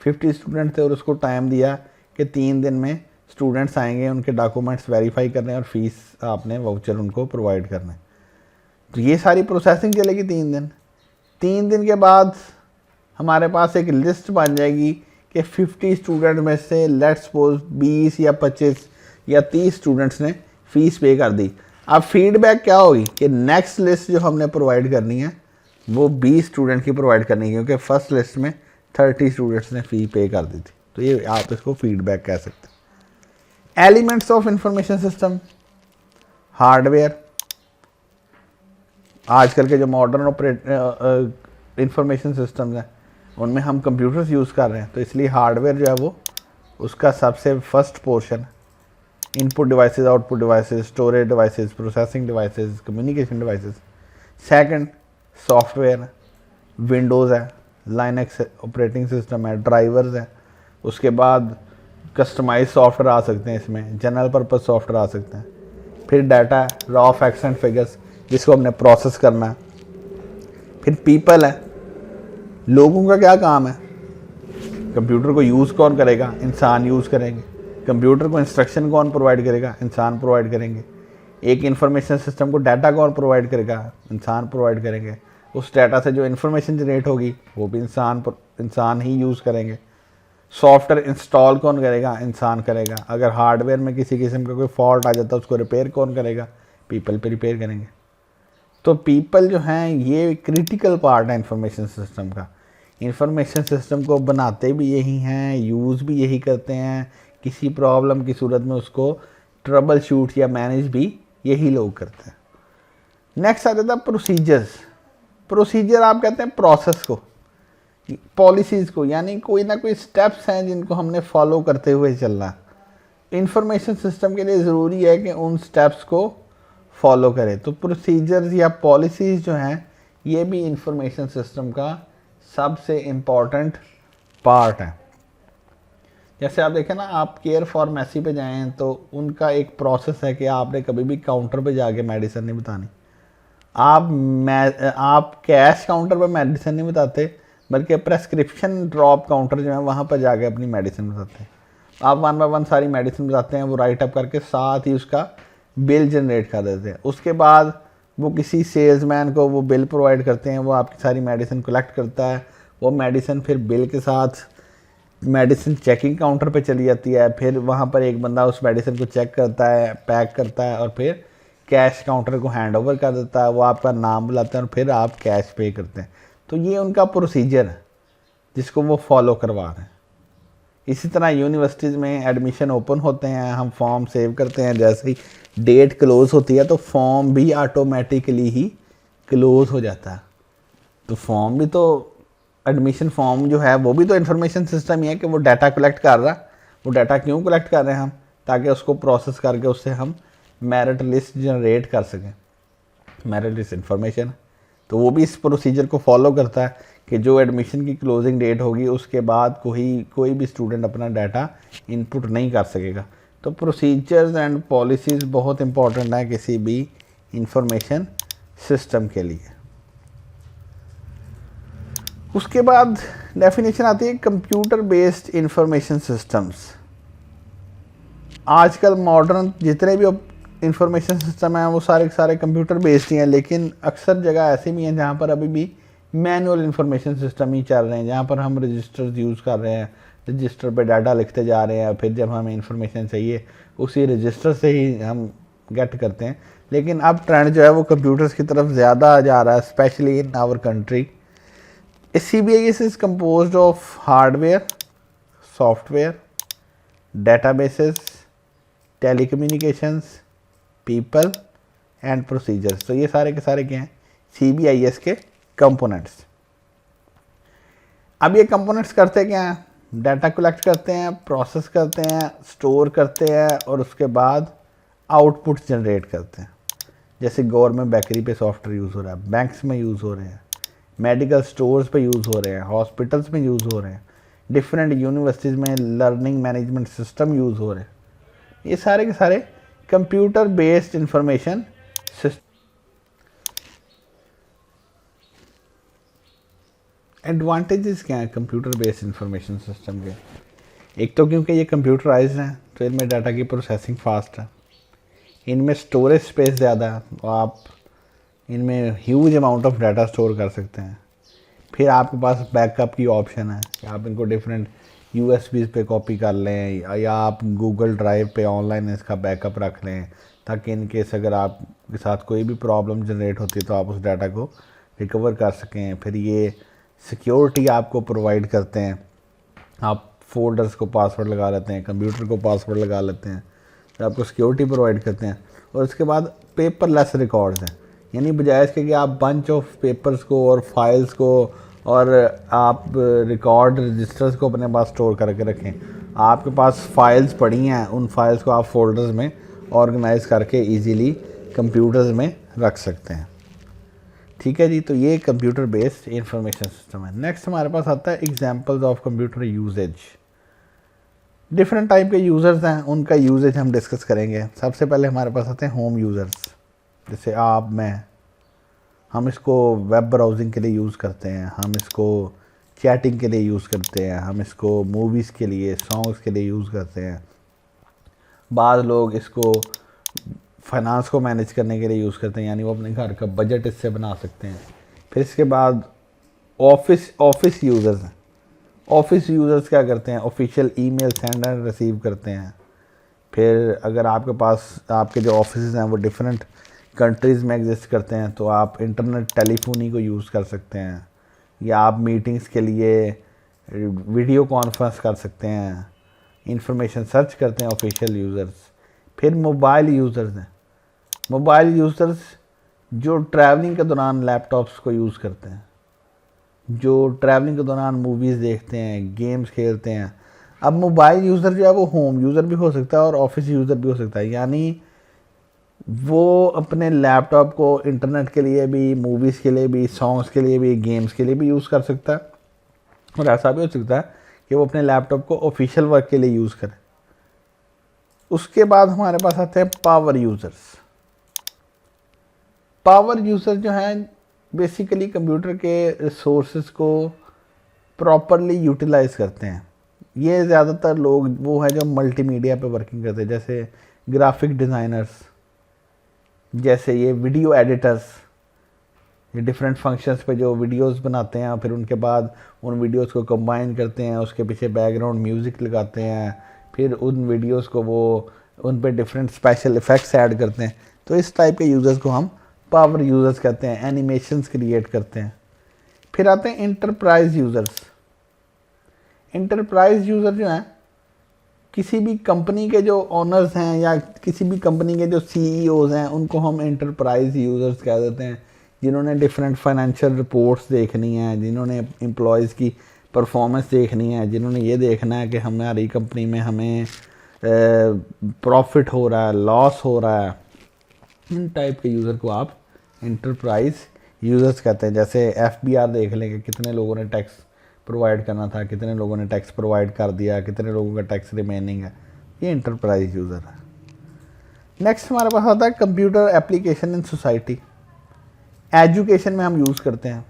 50 स्टूडेंट थे, और उसको टाइम दिया कि 3 दिन में स्टूडेंट्स आएंगे, उनके डॉक्यूमेंट्स वेरीफाई करने और फीस आपने वाउचर उनको प्रोवाइड करने। तो ये सारी प्रोसेसिंग चलेगी 3 दिन। 3 दिन के बाद हमारे पास एक लिस्ट बन जाएगी कि 50 स्टूडेंट में से लेट्स सपोज 20 या 25 या 30 स्टूडेंट्स ने फ़ीस पे कर दी। अब फीडबैक क्या होगी कि नेक्स्ट लिस्ट जो हमने प्रोवाइड करनी है वो 20 स्टूडेंट की प्रोवाइड करनी है, क्योंकि फर्स्ट लिस्ट में 30 स्टूडेंट्स ने फ़ी पे कर दी थी। तो ये आप इसको फीडबैक कह सकते हैं। Elements of information system, hardware, आजकल के जो मॉडर्न इंफॉर्मेशन सिस्टम्स हैं उनमें हम कंप्यूटर्स यूज़ कर रहे हैं, तो इसलिए हार्डवेयर जो है वो उसका सबसे first portion, input devices, output devices, storage devices, processing devices, communication devices. Second software, Windows है, लाइनक्स ऑपरेटिंग सिस्टम है, ड्राइवर्स है। उसके बाद कस्टमाइज सॉफ्टवेयर आ सकते हैं, इसमें जनरल पर्पस सॉफ्टवेयर आ सकते हैं। फिर डाटा है, रॉ फैक्ट्स एंड फिगर्स, जिसको हमने प्रोसेस करना है। फिर पीपल है, लोगों का क्या काम है? कंप्यूटर को यूज़ कौन करेगा? इंसान यूज़ करेंगे। कंप्यूटर को इंस्ट्रक्शन कौन प्रोवाइड करेगा? इंसान प्रोवाइड करेंगे। एक इंफॉर्मेशन सिस्टम को डाटा कौन प्रोवाइड करेगा? इंसान प्रोवाइड करेंगे। उस डाटा से जो इन्फॉर्मेशन जनरेट होगी वो भी इंसान ही यूज़ करेंगे। सॉफ्टवेयर इंस्टॉल कौन करेगा? इंसान करेगा। अगर हार्डवेयर में किसी किस्म का कोई फॉल्ट आ जाता है उसको रिपेयर कौन करेगा? पीपल पे रिपेयर करेंगे। तो पीपल जो हैं ये क्रिटिकल पार्ट है इंफॉर्मेशन सिस्टम का। इंफॉर्मेशन सिस्टम को बनाते भी यही हैं, यूज़ भी यही करते हैं, किसी प्रॉब्लम की सूरत में उसको ट्रबल शूट या मैनेज भी यही लोग करते हैं। नेक्स्ट आ जाता है प्रोसीजर्स। प्रोसीजर आप कहते हैं प्रोसेस को, पॉलिसीज़ को, यानी कोई ना कोई स्टेप्स हैं जिनको हमने फॉलो करते हुए चलना। इंफॉर्मेशन सिस्टम के लिए ज़रूरी है कि उन स्टेप्स को फॉलो करें। तो प्रोसीजर्स या पॉलिसीज़ जो हैं ये भी इंफॉर्मेशन सिस्टम का सबसे इम्पॉर्टेंट पार्ट है। जैसे आप देखें ना, आप केयर फार्मेसी पे जाएं तो उनका एक प्रोसेस है कि आपने कभी भी काउंटर पे जाके मेडिसिन नहीं बतानी। आप कैश काउंटर पे मेडिसिन नहीं बताते, बल्कि प्रेस्क्रिप्शन ड्रॉप काउंटर जो है वहाँ पर जाके अपनी मेडिसिन बताते हैं। आप 1 बाय 1 सारी मेडिसिन बताते हैं, वो राइट अप करके साथ ही उसका बिल जनरेट कर देते हैं। उसके बाद वो किसी सेल्समैन को वो बिल प्रोवाइड करते हैं, वो आपकी सारी मेडिसिन कलेक्ट करता है। वो मेडिसिन फिर बिल के साथ मेडिसिन चेकिंग काउंटर पे चली जाती है। फिर वहाँ पर एक बंदा उस मेडिसिन को चेक करता है, पैक करता है और फिर कैश काउंटर को हैंड ओवर कर देता है। वो आपका नाम बुलाते हैं और फिर आप कैश पे करते हैं। तो ये उनका प्रोसीजर है जिसको वो फॉलो करवा रहे हैं। इसी तरह यूनिवर्सिटीज़ में एडमिशन ओपन होते हैं, हम फॉर्म सेव करते हैं, जैसे ही डेट क्लोज़ होती है तो फॉर्म भी ऑटोमेटिकली ही क्लोज़ हो जाता है। तो फॉर्म भी तो, एडमिशन फॉर्म जो है वो भी तो इन्फॉर्मेशन सिस्टम ही है कि वो डाटा कलेक्ट कर रहा है। वो डाटा क्यों कलेक्ट कर रहे हैं हम? ताकि उसको प्रोसेस करके उससे हम मेरिट लिस्ट जनरेट कर सकें। मेरिट लिस्ट इन्फॉर्मेशन, तो वो भी इस प्रोसीजर को फॉलो करता है कि जो एडमिशन की क्लोजिंग डेट होगी उसके बाद कोई भी स्टूडेंट अपना डाटा इनपुट नहीं कर सकेगा। तो प्रोसीजर्स एंड पॉलिसीज़ बहुत इंपॉर्टेंट है किसी भी इंफॉर्मेशन सिस्टम के लिए। उसके बाद डेफिनेशन आती है कंप्यूटर बेस्ड इंफॉर्मेशन सिस्टम्स। आजकल मॉडर्न जितने भी इंफॉर्मेशन सिस्टम हैं वो सारे के सारे कंप्यूटर बेस्ड ही हैं, लेकिन अक्सर जगह ऐसी भी हैं जहाँ पर अभी भी मैनुअल इंफॉर्मेशन सिस्टम ही चल रहे हैं, जहाँ पर हम रजिस्टर्स यूज़ कर रहे हैं, रजिस्टर पे डाटा लिखते जा रहे हैं, फिर जब हमें इंफॉर्मेशन चाहिए उसी रजिस्टर से ही हम गेट करते हैं। लेकिन अब ट्रेंड जो है वो कंप्यूटर्स की तरफ ज़्यादा जा रहा है, specially in our country. CBIS is composed of hardware, software, databases, telecommunications, people and procedures। तो ये सारे के सारे क्या हैं? CBIS के कंपोनेंट्स। अब ये कंपोनेंट्स करते क्या हैं? डाटा कलेक्ट करते हैं, प्रोसेस करते हैं, स्टोर करते हैं और उसके बाद आउटपुट जनरेट करते हैं। जैसे गवर्नमेंट बेकरी पे सॉफ्टवेयर यूज़ हो रहा है, बैंक्स में यूज़ हो रहे हैं, मेडिकल स्टोर्स पे यूज़ हो रहे हैं, हॉस्पिटल्स में यूज़ हो रहे हैं, डिफरेंट यूनिवर्सिटीज़ में लर्निंग मैनेजमेंट सिस्टम यूज़ हो रहे हैं। ये सारे के सारे computer based information system. Advantages क्या हैं कंप्यूटर बेस्ड इंफॉर्मेशन सिस्टम के? एक तो क्योंकि ये कंप्यूटराइज्ड हैं तो इनमें डाटा की प्रोसेसिंग फास्ट है, इनमें स्टोरेज स्पेस ज़्यादा है, तो आप इनमें huge amount of data store कर सकते हैं। फिर आपके पास बैकअप की ऑप्शन है कि आप इनको डिफरेंट USBs पे कॉपी कर लें या आप गूगल ड्राइव पे ऑनलाइन इसका बैकअप रख लें, ताकि इन केस अगर आपके साथ कोई भी प्रॉब्लम जनरेट होती है तो आप उस डाटा को रिकवर कर सकें। फिर ये सिक्योरिटी आपको प्रोवाइड करते हैं, आप फोल्डर्स को पासवर्ड लगा लेते हैं, कंप्यूटर को पासवर्ड लगा लेते हैं, तो आपको सिक्योरिटी प्रोवाइड करते हैं। और उसके बाद पेपरलेस रिकॉर्ड्स हैं, यानी बजाय इसके कि आप बंच ऑफ पेपर्स को और फाइल्स को और आप रिकॉर्ड रजिस्टर्स को अपने पास स्टोर करके रखें, आपके पास फाइल्स पड़ी हैं, उन फाइल्स को आप फोल्डर्स में ऑर्गेनाइज करके इजीली कंप्यूटर्स में रख सकते हैं। ठीक है जी, तो ये कंप्यूटर बेस्ड इंफॉर्मेशन सिस्टम है। नेक्स्ट हमारे पास आता है examples of computer usages. Different type के यूज़र्स हैं, उनका यूजेज हम डिस्कस करेंगे। सबसे पहले हमारे पास आते हैं होम यूज़र्स, जैसे आप, मैं। हम इसको वेब ब्राउजिंग के लिए यूज़ करते हैं, हम इसको चैटिंग के लिए यूज़ करते हैं, हम इसको मूवीज़ के लिए, सॉन्ग्स के लिए यूज़ करते हैं। बाद लोग इसको फाइनेंस को मैनेज करने के लिए यूज़ करते हैं, यानी वो अपने घर का बजट इससे बना सकते हैं। फिर इसके बाद ऑफिस यूज़र्स हैं। ऑफिस यूज़र्स क्या करते हैं? Official email send and receive करते हैं। फिर अगर आपके पास आपके जो ऑफिस हैं वो डिफरेंट कंट्रीज़ में एग्जिस्ट करते हैं तो आप इंटरनेट टेलीफोनी को यूज़ कर सकते हैं, या आप मीटिंग्स के लिए वीडियो कॉन्फ्रेंस कर सकते हैं। इंफॉर्मेशन सर्च करते हैं ऑफिशियल यूज़र्स। फिर मोबाइल यूज़र्स हैं। मोबाइल यूज़र्स जो ट्रैवलिंग के दौरान लैपटॉप्स को यूज़ करते हैं, जो ट्रैवलिंग के दौरान मूवीज़ देखते हैं, गेम्स खेलते हैं। अब मोबाइल यूज़र जो है वो होम यूज़र भी हो सकता है और ऑफिस यूज़र भी हो सकता है, यानी वो अपने लैपटॉप को इंटरनेट के लिए भी, मूवीज़ के लिए भी, सॉन्ग्स के लिए भी, गेम्स के लिए भी यूज़ कर सकता है। और ऐसा भी हो सकता है कि वो अपने लैपटॉप को ऑफिशियल वर्क के लिए यूज़ करें। उसके बाद हमारे पास आते हैं पावर यूज़र्स। पावर यूज़र जो हैं बेसिकली कंप्यूटर के रिसोर्सेज को प्रॉपरली यूटिलाइज करते हैं। ये ज़्यादातर लोग वो है जो मल्टीमीडिया पे वर्किंग करते हैं, जैसे ग्राफिक डिज़ाइनर्स, जैसे ये वीडियो एडिटर्स, ये डिफरेंट फंक्शंस पे जो वीडियोस बनाते हैं, फिर उनके बाद उन वीडियोस को कंबाइन करते हैं, उसके पीछे बैकग्राउंड म्यूज़िक लगाते हैं, फिर उन वीडियोस को वो उन पे डिफरेंट स्पेशल इफ़ेक्ट्स ऐड करते हैं। तो इस टाइप के यूज़र्स को हम पावर यूज़र्स कहते हैं, एनिमेशंस क्रिएट करते हैं। फिर आते हैं इंटरप्राइज यूज़र्स। इंटरप्राइज यूज़र जो हैं किसी भी कंपनी के जो ओनर्स हैं या किसी भी कंपनी के जो सीईओज़ हैं, उनको हम इंटरप्राइज यूज़र्स कह देते हैं, जिन्होंने डिफरेंट फाइनेंशियल रिपोर्ट्स देखनी है, जिन्होंने एम्प्लॉयज़ की परफॉर्मेंस देखनी है, जिन्होंने ये देखना है कि हमारी कंपनी में हमें प्रॉफिट हो रहा है, लॉस हो रहा है। इन टाइप के यूज़र को आप इंटरप्राइज यूज़र्स कहते हैं। जैसे एफबीआर देख लें कि कितने लोगों ने टैक्स प्रोवाइड करना था, कितने लोगों ने टैक्स प्रोवाइड कर दिया, कितने लोगों का टैक्स रिमेनिंग है, ये इंटरप्राइज यूज़र है। नेक्स्ट हमारे पास आता है computer application in society. Education में हम यूज़ करते हैं।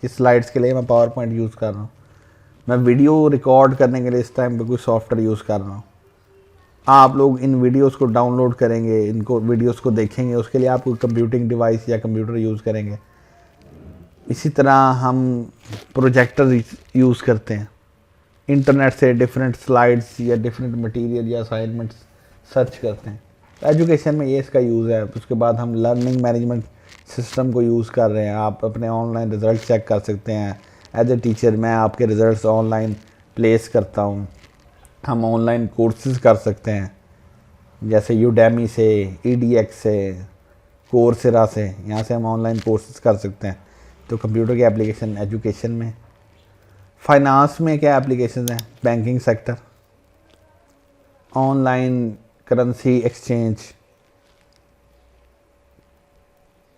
इस स्लाइड्स के लिए मैं पावर पॉइंट यूज़ कर रहा हूँ, मैं वीडियो रिकॉर्ड करने के लिए इस टाइम पे कोई सॉफ्टवेयर यूज़ कर रहा हूँ। आप लोग इन वीडियोस को डाउनलोड करेंगे, इनको वीडियोस को देखेंगे, उसके लिए आप कोई कंप्यूटिंग डिवाइस या कंप्यूटर यूज़ करेंगे। इसी तरह हम प्रोजेक्टर यूज़ करते हैं, इंटरनेट से डिफरेंट स्लाइड्स या डिफरेंट मटेरियल या असाइनमेंट्स सर्च करते हैं। एजुकेशन में ये इसका यूज़ है। उसके बाद हम लर्निंग मैनेजमेंट सिस्टम को यूज़ कर रहे हैं। आप अपने ऑनलाइन रिज़ल्ट चेक कर सकते हैं। एज ए टीचर मैं आपके रिज़ल्ट्स ऑनलाइन प्लेस करता हूँ। हम ऑनलाइन कोर्सेज कर सकते हैं, जैसे यूडेमी से, EDX से, कोर्सेरा से, यहाँ से हम ऑनलाइन कोर्सेज कर सकते हैं। तो कंप्यूटर की एप्लीकेशन एजुकेशन में। फाइनेंस में क्या एप्लीकेशन हैं? Banking sector, online currency exchange,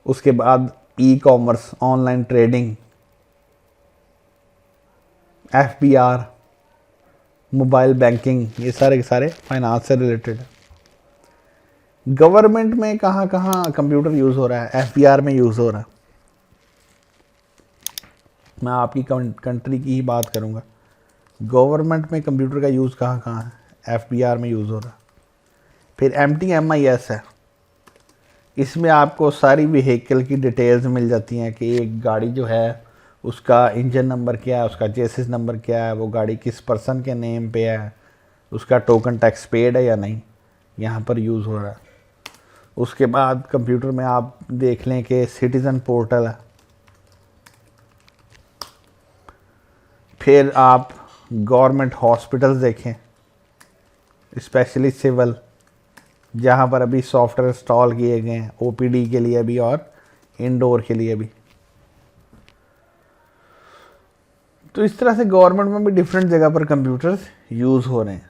उसके बाद e-commerce, online trading, FBR, mobile banking, ये सारे के सारे फाइनेंस से रिलेटेड है। गवर्नमेंट में कहाँ कहाँ कंप्यूटर यूज़ हो रहा है? FBR में यूज़ हो रहा है। मैं आपकी कंट्री की ही बात करूँगा। गवर्नमेंट में कंप्यूटर का यूज़ कहाँ कहाँ है? FBR में यूज़ हो रहा है। फिर MTMIS है, इसमें आपको सारी व्हीकल की डिटेल्स मिल जाती हैं कि एक गाड़ी जो है उसका इंजन नंबर क्या है, उसका चेसिस नंबर क्या है, वो गाड़ी किस पर्सन के नेम पे है, उसका टोकन टैक्स पेड है या नहीं, यहाँ पर यूज़ हो रहा है। उसके बाद कंप्यूटर में आप देख लें कि सिटीज़न पोर्टल है। फिर आप गवर्नमेंट हॉस्पिटल्स देखें, स्पेशली सिविल, जहाँ पर अभी सॉफ्टवेयर इंस्टॉल किए गए हैं OPD के लिए भी और इंडोर के लिए भी। तो इस तरह से गवर्नमेंट में भी डिफरेंट जगह पर कंप्यूटर्स यूज़ हो रहे हैं।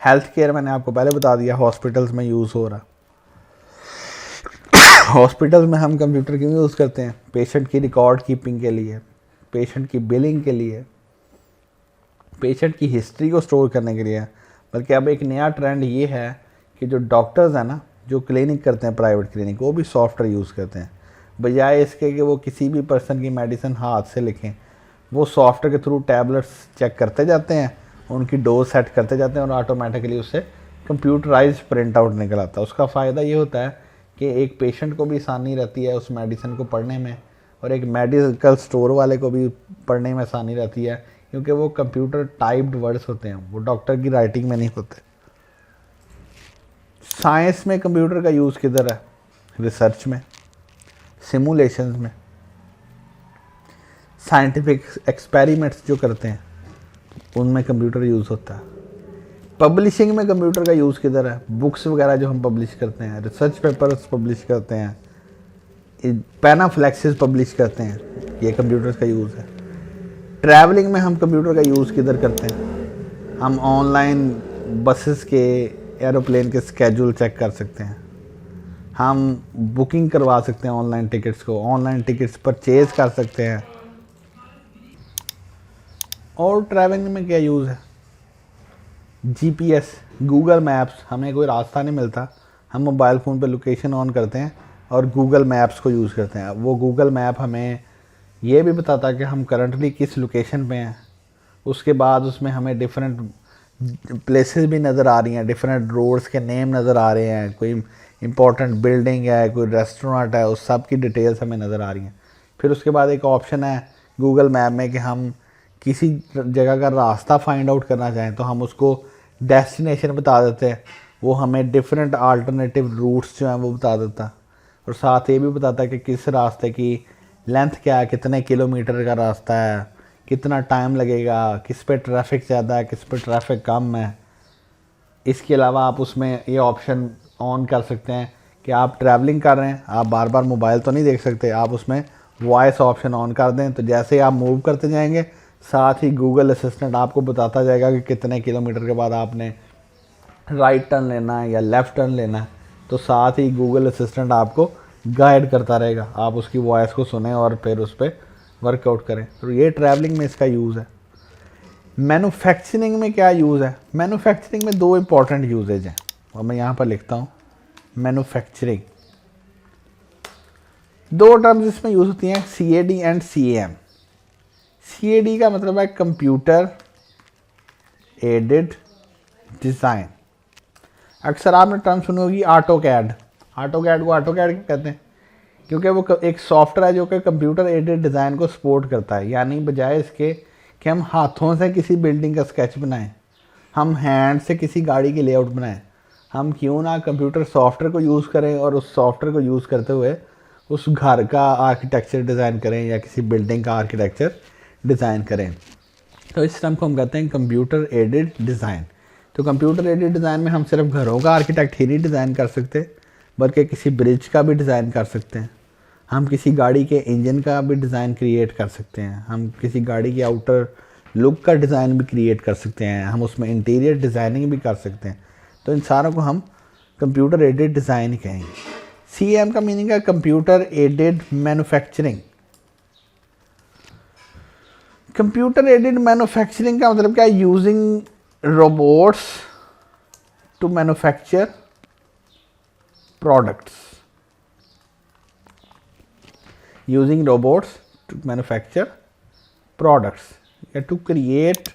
हेल्थ केयर मैंने आपको पहले बता दिया, हॉस्पिटल्स में यूज़ हो रहा। हॉस्पिटल्स में हम कंप्यूटर क्यों यूज़ करते हैं? पेशेंट की रिकॉर्ड कीपिंग के लिए, पेशेंट की बिलिंग के लिए, पेशेंट की हिस्ट्री को स्टोर करने के लिए। बल्कि अब एक नया ट्रेंड ये है कि जो डॉक्टर्स हैं ना, जो क्लिनिक करते हैं प्राइवेट क्लिनिक, वो भी सॉफ्टवेयर यूज़ करते हैं। बजाय इसके कि वो किसी भी पर्सन की मेडिसिन हाथ से लिखें, वो सॉफ्टवेयर के थ्रू टैबलेट्स चेक करते जाते हैं, उनकी डोज सेट करते जाते हैं और ऑटोमेटिकली उससे कंप्यूटराइज प्रिंट आउट निकल आता है। उसका फ़ायदा ये होता है कि एक पेशेंट को भी आसानी रहती है उस मेडिसिन को पढ़ने में, और एक मेडिकल स्टोर वाले को भी पढ़ने में आसानी रहती है, क्योंकि वो कंप्यूटर टाइप्ड वर्ड्स होते हैं, वो डॉक्टर की राइटिंग में नहीं होते। साइंस में कंप्यूटर का यूज़ किधर है? रिसर्च में, सिमुलेशंस में, साइंटिफिक एक्सपेरिमेंट्स जो करते हैं उनमें कंप्यूटर यूज़ होता है। पब्लिशिंग में कंप्यूटर का यूज़ किधर है? बुक्स वगैरह जो हम पब्लिश करते हैं, रिसर्च पेपर्स पब्लिश करते हैं, पैनाफ्लेक्सिस पब्लिश करते हैं, ये कंप्यूटर्स का यूज़ है। ट्रैवलिंग में हम कंप्यूटर का यूज़ किधर करते हैं? हम ऑनलाइन बसेस के, एरोप्लेन के स्केड्यूल चेक कर सकते हैं, हम बुकिंग करवा सकते हैं ऑनलाइन टिकट्स को, ऑनलाइन टिकट्स परचेज कर सकते हैं। और ट्रैवलिंग में क्या यूज़ है? GPS, Google maps. हमें कोई रास्ता नहीं मिलता, हम मोबाइल फ़ोन पे लोकेशन ऑन करते हैं और गूगल मैप्स को यूज़ करते हैं। वो गूगल मैप हमें ये भी बताता है कि हम करंटली किस लोकेशन पे हैं। उसके बाद उसमें हमें डिफरेंट प्लेसेस भी नज़र आ रही हैं, डिफरेंट रोड्स के नेम नज़र आ रहे हैं, कोई इंपॉर्टेंट बिल्डिंग है, कोई रेस्टोरेंट है, उस सब की डिटेल्स हमें नज़र आ रही हैं। फिर उसके बाद एक ऑप्शन है गूगल मैप में कि हम किसी जगह का रास्ता फाइंड आउट करना चाहें तो हम उसको डेस्टिनेशन बता देते हैं, वो हमें डिफरेंट अल्टरनेटिव रूट्स जो हैं वो बता देता है। और साथ ये भी बताता है कि किस रास्ते की लेंथ क्या है, कितने किलोमीटर का रास्ता है, कितना टाइम लगेगा, किस पे ट्रैफिक ज़्यादा है, किस पे ट्रैफिक कम है। इसके अलावा आप उसमें ये ऑप्शन ऑन कर सकते हैं कि आप ट्रैवलिंग कर रहे हैं, आप बार बार मोबाइल तो नहीं देख सकते, आप उसमें वॉइस ऑप्शन ऑन कर दें तो जैसे ही आप मूव करते जाएंगे साथ ही गूगल असिस्टेंट आपको बताता जाएगा कि कितने किलोमीटर के बाद आपने राइट टर्न लेना है या लेफ़्ट टर्न लेना है। तो साथ ही गूगल असिस्टेंट आपको गाइड करता रहेगा, आप उसकी वॉइस को सुने और फिर उस पर वर्कआउट करें। तो ये ट्रैवलिंग में इसका यूज़ है। मैन्युफैक्चरिंग में क्या यूज़ है? मैन्युफैक्चरिंग में दो इंपॉर्टेंट यूजेज हैं और मैं यहाँ पर लिखता हूँ मैन्युफैक्चरिंग। दो टर्म्स इसमें यूज़ होती हैं, CAD एंड CAM। CAD का मतलब है कंप्यूटर एडेड डिज़ाइन। अक्सर आपने टर्म सुनी होगी ऑटोकैड। ऑटोकैड को ऑटोकैड क्यों कहते हैं? क्योंकि वो एक सॉफ्टवेयर है जो कि कंप्यूटर एडेड डिज़ाइन को सपोर्ट करता है। यानी बजाय इसके कि हम हाथों से किसी बिल्डिंग का स्केच बनाएं, हम हैंड से किसी गाड़ी की लेआउट बनाएं, हम क्यों ना कंप्यूटर सॉफ्टवेयर को यूज़ करें और उस सॉफ्टवेयर को यूज़ करते हुए उस घर का आर्किटेक्चर डिज़ाइन करें या किसी बिल्डिंग का आर्किटेक्चर डिज़ाइन करें। तो इस टर्म को हम कहते हैं कंप्यूटर एडेड डिज़ाइन। तो कंप्यूटर एडेड डिज़ाइन में हम सिर्फ घरों का आर्किटेक्ट ही नहीं डिज़ाइन कर सकते, बल्कि किसी ब्रिज का भी डिज़ाइन कर सकते हैं, हम किसी गाड़ी के इंजन का भी डिज़ाइन क्रिएट कर सकते हैं, हम किसी गाड़ी की आउटर लुक का डिज़ाइन भी क्रिएट कर सकते हैं, हम उसमें इंटीरियर डिज़ाइनिंग भी कर सकते हैं। तो इन सारों को हम कंप्यूटर एडेड डिज़ाइन ही कहेंगे। CAM का मीनिंग है computer aided manufacturing. Computer aided manufacturing का मतलब क्या है? Using robots to manufacture products. Using robots to manufacture products या टू क्रिएट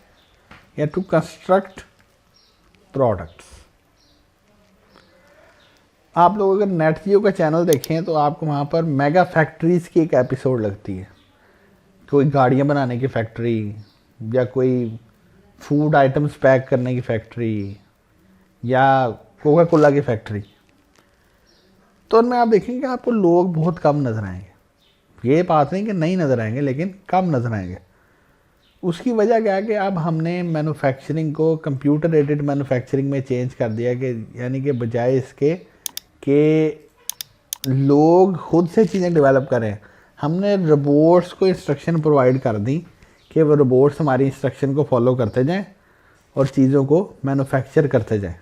या टू कंस्ट्रक्ट प्रोडक्ट्स। आप लोग अगर नेट जियो का चैनल देखें तो आपको वहाँ पर मेगा फैक्ट्रीज़ की एक एपिसोड लगती है। कोई गाड़ियाँ बनाने की फैक्ट्री या कोई फूड आइटम्स पैक करने की फैक्ट्री या कोका कोला की फैक्ट्री। तो उनमें आप देखेंगे आपको लोग बहुत कम नज़र आएंगे। ये बात नहीं कि नहीं नज़र आएंगे, लेकिन कम नज़र आएंगे। उसकी वजह क्या है कि अब हमने मैन्युफैक्चरिंग को कंप्यूटर एडेड मैन्युफैक्चरिंग में चेंज कर दिया कि यानी कि बजाय इसके कि लोग खुद से चीज़ें डेवलप करें, हमने रोबोट्स को इंस्ट्रक्शन प्रोवाइड कर दी कि वो रोबोट्स हमारी इंस्ट्रक्शन को फॉलो करते जाएं और चीज़ों को मैन्युफैक्चर करते जाएं।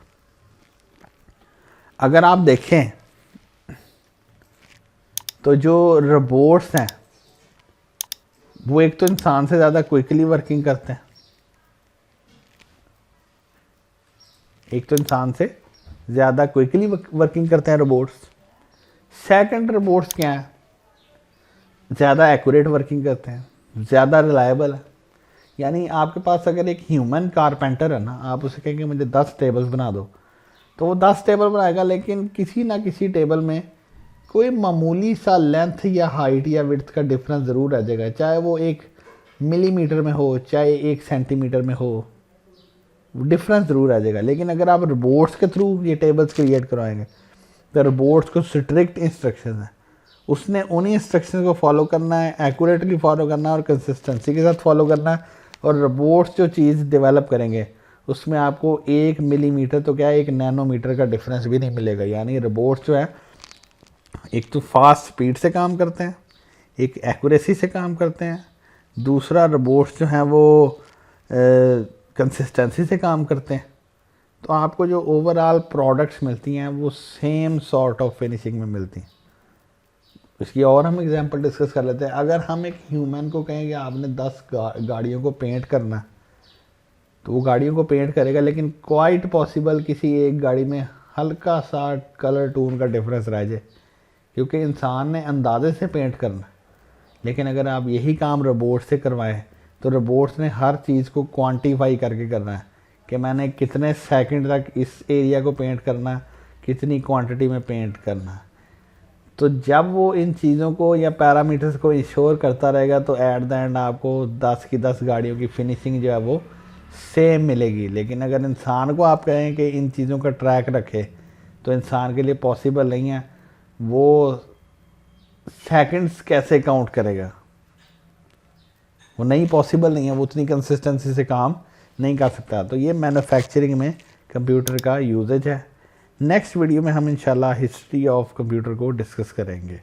अगर आप देखें तो जो रोबोट्स हैं वो एक तो इंसान से ज़्यादा क्विकली वर्किंग करते हैं, एक तो इंसान से ज़्यादा क्विकली वर्किंग करते हैं रोबोट्स। सेकंड, रोबोट्स क्या हैं? ज़्यादा एक्यूरेट वर्किंग करते हैं, ज़्यादा रिलायबल है। यानी आपके पास अगर एक ह्यूमन कारपेंटर है ना, आप उसे कहेंगे मुझे 10 टेबल्स बना दो, तो वो 10 टेबल बनाएगा, लेकिन किसी ना किसी टेबल में कोई मामूली सा लेंथ या हाइट या विड्थ का डिफरेंस ज़रूर रह जाएगा, चाहे वो 1 मिलीमीटर में हो, चाहे 1 सेंटीमीटर में हो, डिफरेंस ज़रूर आ जाएगा। लेकिन अगर आप रोबोट्स के थ्रू ये टेबल्स क्रिएट करवाएंगे तो रोबोट्स को स्ट्रिक्ट इंस्ट्रक्शन है, उसने उन्हीं इंस्ट्रक्शन को फॉलो करना है, एक्यूरेटली फॉलो करना है और कंसिस्टेंसी के साथ फॉलो करना है। और रोबोट्स जो चीज़ डेवलप करेंगे उसमें आपको 1 मिलीमीटर तो क्या है 1 नैनोमीटर का डिफरेंस भी नहीं मिलेगा। यानी रोबोट्स जो है एक तो फास्ट स्पीड से काम करते हैं, एक एक्यूरेसी से काम करते हैं, दूसरा रोबोट्स जो हैं वो कंसिस्टेंसी से काम करते हैं। तो आपको जो ओवरऑल प्रोडक्ट्स मिलती हैं वो सेम सॉर्ट ऑफ फिनिशिंग में मिलती हैं। इसकी और हम एग्जांपल डिस्कस कर लेते हैं। अगर हम एक ह्यूमन को कहें कि आपने 10 गाड़ियों को पेंट करना, तो वो गाड़ियों को पेंट करेगा, लेकिन क्वाइट पॉसिबल किसी एक गाड़ी में हल्का सा कलर टोन का डिफरेंस रह जाए, क्योंकि इंसान ने अंदाजे से पेंट करना। लेकिन अगर आप यही काम रोबोट से करवाएं, तो रोबोट्स ने हर चीज़ को क्वांटिफाई करके करना है कि मैंने कितने सेकंड तक इस एरिया को पेंट करना, कितनी क्वांटिटी में पेंट करना। तो जब वो इन चीज़ों को या पैरामीटर्स को इंश्योर करता रहेगा, तो एट द एंड आपको 10 की 10 गाड़ियों की फिनिशिंग जो है वो सेम मिलेगी। लेकिन अगर इंसान को आप कहें कि इन चीज़ों का ट्रैक रखे, तो इंसान के लिए पॉसिबल नहीं है। वो सेकंड्स कैसे काउंट करेगा, वो नहीं, पॉसिबल नहीं है, वो उतनी कंसिस्टेंसी से काम नहीं कर सकता। तो ये मैन्युफैक्चरिंग में कंप्यूटर का यूजेज है। नेक्स्ट वीडियो में हम इंशाल्लाह हिस्ट्री ऑफ कंप्यूटर को डिस्कस करेंगे।